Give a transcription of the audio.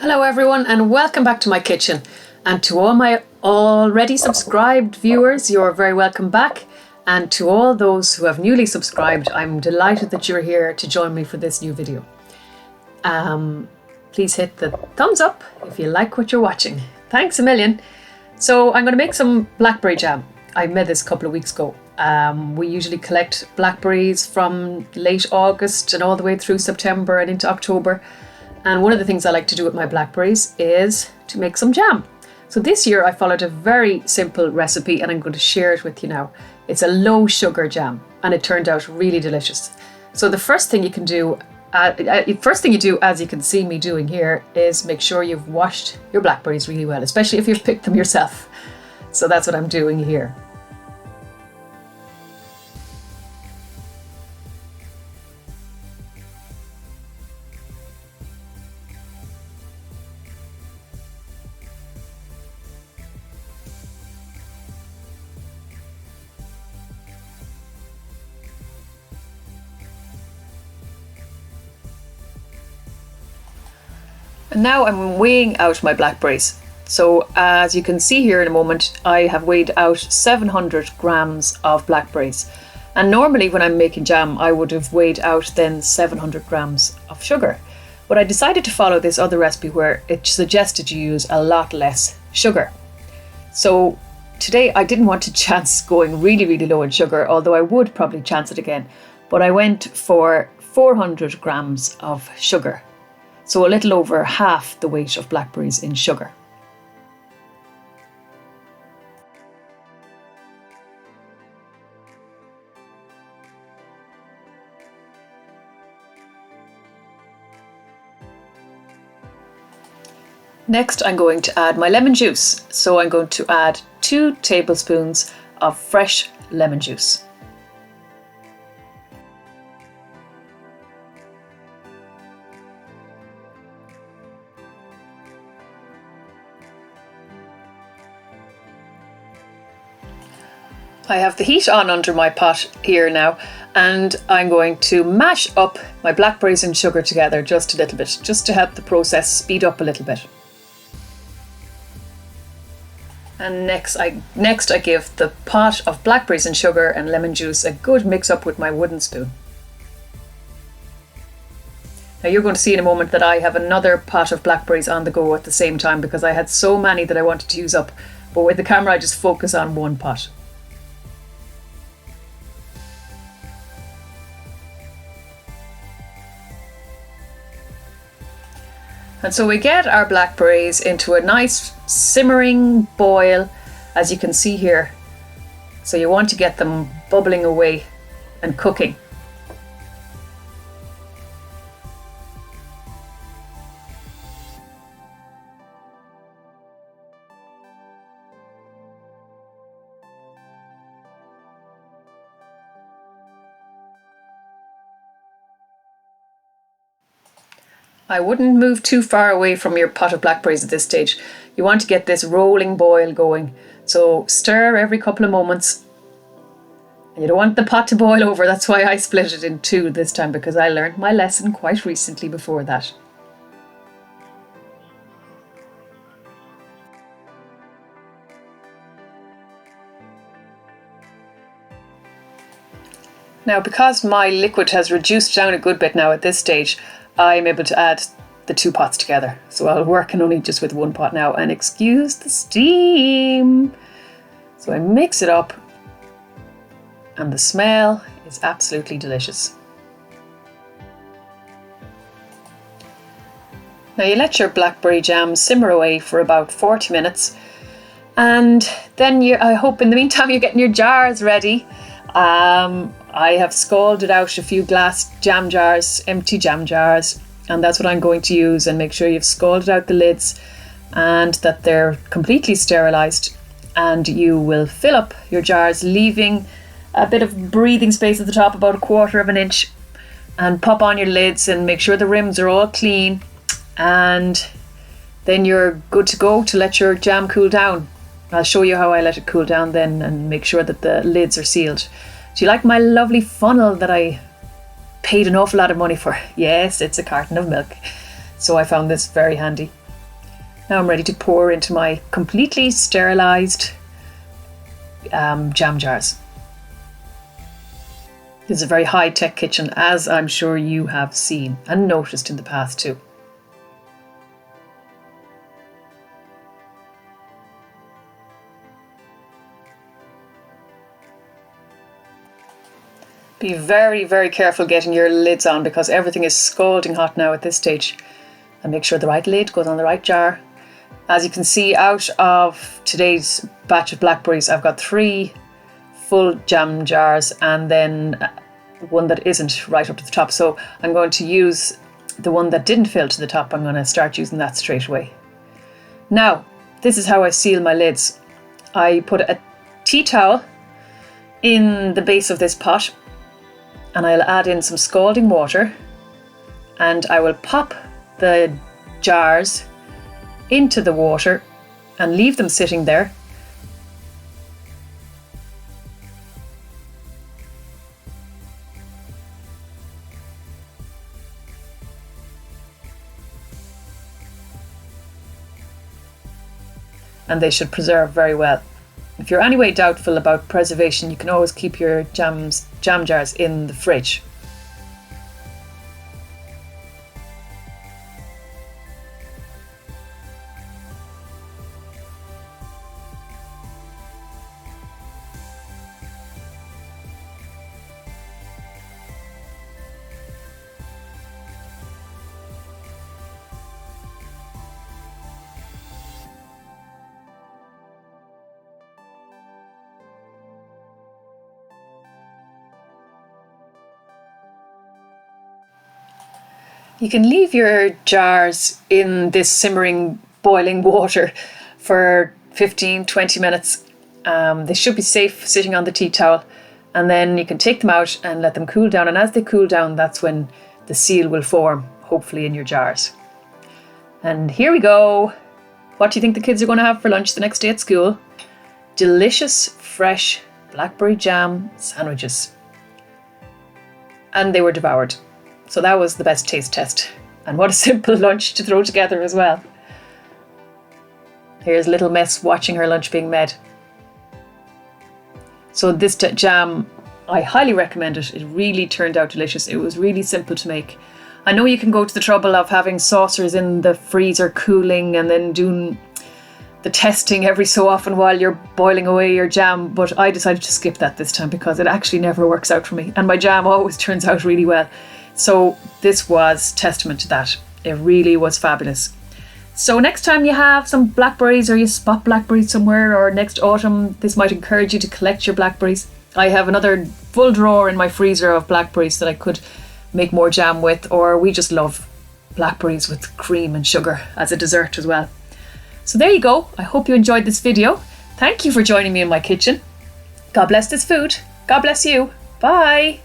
Hello everyone and welcome back to my kitchen. And to all my already subscribed viewers, you're very welcome back. And to all those who have newly subscribed, I'm delighted that you're here to join me for this new video. Please hit the thumbs up if you like what you're watching. Thanks a million. So I'm going to make some blackberry jam. I made this a couple of weeks ago. We usually collect blackberries from late August and all the way through September and into October. And one of the things I like to do with my blackberries is to make some jam. So this year I followed a very simple recipe and I'm going to share it with you now. It's a low sugar jam and it turned out really delicious. So the first thing you do, as you can see me doing here, is make sure you've washed your blackberries really well, especially if you've picked them yourself. So that's what I'm doing here. And now I'm weighing out my blackberries. So as you can see here in a moment, I have weighed out 700 grams of blackberries. And normally when I'm making jam, I would have weighed out then 700 grams of sugar. But I decided to follow this other recipe where it suggested you use a lot less sugar. So today I didn't want to chance going really low in sugar, although I would probably chance it again. But I went for 400 grams of sugar. So a little over half the weight of blackberries in sugar. Next, I'm going to add my lemon juice. So I'm going to add 2 tablespoons of fresh lemon juice. I have the heat on under my pot here now, and I'm going to mash up my blackberries and sugar together just a little bit, just to help the process speed up a little bit. And next I give the pot of blackberries and sugar and lemon juice a good mix up with my wooden spoon. Now you're going to see in a moment that I have another pot of blackberries on the go at the same time because I had so many that I wanted to use up, but with the camera I just focus on one pot. And so we get our blackberries into a nice simmering boil, as you can see here. So you want to get them bubbling away and cooking. I wouldn't move too far away from your pot of blackberries at this stage. You want to get this rolling boil going. So stir every couple of moments. And you don't want the pot to boil over. That's why I split it in 2 this time, because I learned my lesson quite recently before that. Now, because my liquid has reduced down a good bit now at this stage, I'm able to add the 2 pots together. So I'll work only just with 1 pot now, and excuse the steam. So I mix it up and the smell is absolutely delicious. Now you let your blackberry jam simmer away for about 40 minutes, and then I hope in the meantime you're getting your jars ready. I have scalded out a few glass jam jars, empty jam jars, and that's what I'm going to use. And make sure you've scalded out the lids and that they're completely sterilized. And you will fill up your jars, leaving a bit of breathing space at the top, about 1/4 of an inch, and pop on your lids and make sure the rims are all clean. And then you're good to go to let your jam cool down. I'll show you how I let it cool down then and make sure that the lids are sealed. Do you like my lovely funnel that I paid an awful lot of money for? Yes, it's a carton of milk. So I found this very handy. Now I'm ready to pour into my completely sterilised jam jars. This is a very high-tech kitchen, as I'm sure you have seen and noticed in the past too. Be very, very careful getting your lids on because everything is scalding hot now at this stage. And make sure the right lid goes on the right jar. As you can see, out of today's batch of blackberries, I've got 3 full jam jars and then one that isn't right up to the top. So I'm going to use the one that didn't fill to the top. I'm going to start using that straight away. Now, this is how I seal my lids. I put a tea towel in the base of this pot and I'll add in some scalding water and I will pop the jars into the water and leave them sitting there. And they should preserve very well. If you're anyway doubtful about preservation, you can always keep your jam jars in the fridge. You can leave your jars in this simmering boiling water for 15-20 minutes. They should be safe sitting on the tea towel, and then you can take them out and let them cool down, and as they cool down, that's when the seal will form, hopefully in your jars. And here we go. What do you think the kids are going to have for lunch the next day at school? Delicious, fresh blackberry jam sandwiches. And they were devoured. So that was the best taste test. And what a simple lunch to throw together as well. Here's little Miss watching her lunch being made. So this jam, I highly recommend it. It really turned out delicious. It was really simple to make. I know you can go to the trouble of having saucers in the freezer cooling and then doing the testing every so often while you're boiling away your jam, but I decided to skip that this time because it actually never works out for me. And my jam always turns out really well. So this was testament to that. It really was fabulous. So next time you have some blackberries or you spot blackberries somewhere, or next autumn, this might encourage you to collect your blackberries. I have another full drawer in my freezer of blackberries that I could make more jam with, or we just love blackberries with cream and sugar as a dessert as well. So there you go. I hope you enjoyed this video. Thank you for joining me in my kitchen. God bless this food. God bless you. Bye.